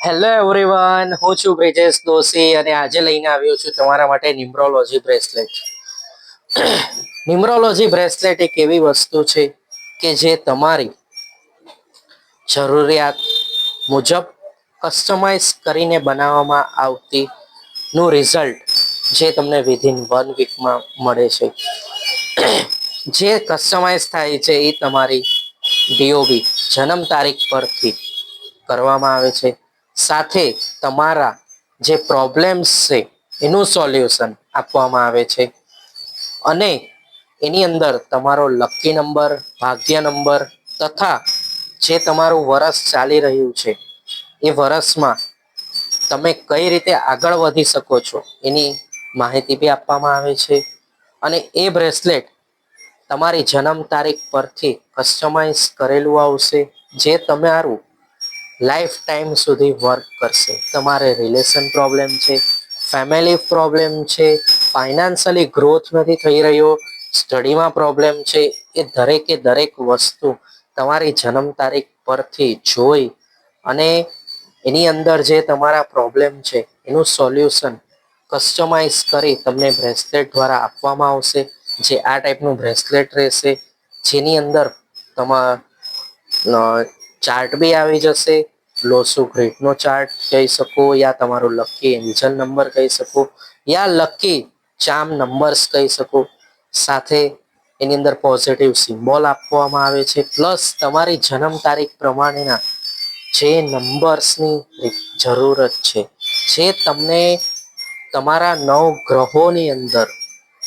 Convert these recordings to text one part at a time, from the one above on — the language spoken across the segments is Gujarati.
હેલો એવરીવન, હું છું બ્રિજેશ દોશી અને આજે લઈને આવ્યો છું તમારા માટે ન્યુમરોલોજી બ્રેસલેટ. ન્યુમરોલોજી બ્રેસલેટ એક એવી વસ્તુ છે કે જે તમારી જરૂરિયાત મુજબ કસ્ટમાઇઝ કરીને બનાવવામાં આવતી નું રિઝલ્ટ જે તમને વિધિન 1 વીકમાં મળે છે. જે કસ્ટમાઇઝ થાય છે એ તમારી ડીઓબી જન્મ તારીખ પરથી કરવામાં આવે છે. સાથે તમારા જે પ્રોબ્લેમ્સ છે એનું સોલ્યુશન આપવામાં આવે છે અને એની અંદર તમારો લકી નંબર, ભાગ્ય નંબર તથા જે તમારું વરસ ચાલી રહ્યું છે એ વરસમાં તમે કઈ રીતે આગળ વધી શકો છો એની માહિતી બી આપવામાં આવે છે. અને એ બ્રેસલેટ તમારી જન્મ તારીખ પરથી કસ્ટમાઇઝ કરેલું આવશે, જે તમારું લાઈફ ટાઈમ સુધી વર્ક કરશે. તમારે રિલેશન પ્રોબ્લેમ છે, ફેમિલી પ્રોબ્લેમ છે, ફાઇનાન્શિયલી ગ્રોથ નથી થઈ રહ્યો, સ્ટડીમાં પ્રોબ્લેમ છે, એ દરેકે દરેક વસ્તુ તમારી જન્મ તારીખ પરથી જોઈ અને એની અંદર જે તમારા પ્રોબ્લેમ છે એનું સોલ્યુશન કસ્ટમાઇઝ કરી તમને બ્રેસલેટ દ્વારા આપવામાં આવશે. જે આ ટાઈપનું બ્રેસલેટ રહેશે, જેની અંદર તમારા ચાર્ટ બી આવી જશે. લોસુ ગ્રેટનો ચાર્ટ કહી શકો, યા તમારો લકી એન્જલ નંબર કહી શકો, યા લકી ચાર્મ નંબર્સ કહી શકો. સાથે એની અંદર પોઝિટિવ સિમ્બોલ આપવામાં આવે છે, પ્લસ તમારી જન્મ તારીખ પ્રમાણેના જે નંબર્સની જરૂરત છે, જે તમને તમારા 9 ગ્રહોની અંદર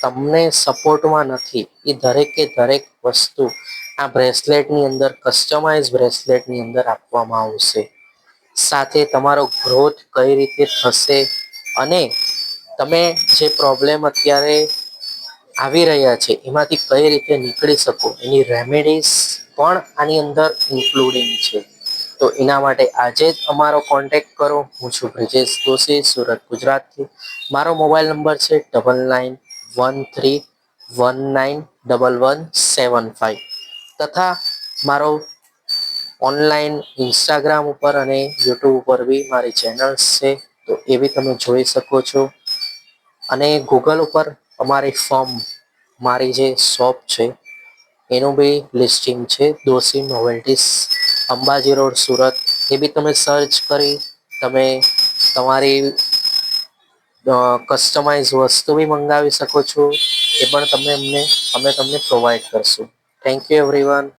તમને સપોર્ટમાં નથી, એ દરેકે દરેક વસ્તુ આ બ્રેસલેટની અંદર કસ્ટમાઇઝ બ્રેસલેટની અંદર આપવામાં આવશે. સાથે તમારો ગ્રોથ કઈ રીતે થશે અને તમે જે પ્રોબ્લેમ અત્યારે આવી રહ્યા છે એમાંથી કઈ રીતે નીકળી શકો એની રેમેડીઝ પણ આની અંદર ઇન્ક્લુડિંગ છે. તો એના માટે આજે જ અમારો કોન્ટેક્ટ કરો. હું છું બ્રિજેશ દોશી, સુરત, ગુજરાતથી. મારો મોબાઈલ નંબર છે 9913191175 તથા મારો ઓનલાઈન ઇન્સ્ટાગ્રામ ઉપર અને યુટ્યુબ ઉપર બી મારી ચેનલ્સ છે, તો એ બી તમે જોઈ શકો છો. અને ગૂગલ ઉપર અમારી મારી જે શોપ છે એનું બી લિસ્ટિંગ છે, દોશી નોવેલ્ટીસ, અંબાજી રોડ, સુરત. એ બી તમે સર્ચ કરી તમે તમારી કસ્ટમાઇઝ વસ્તુ બી મંગાવી શકો છો. એ પણ અમે તમને પ્રોવાઈડ કરશું. Thank you everyone.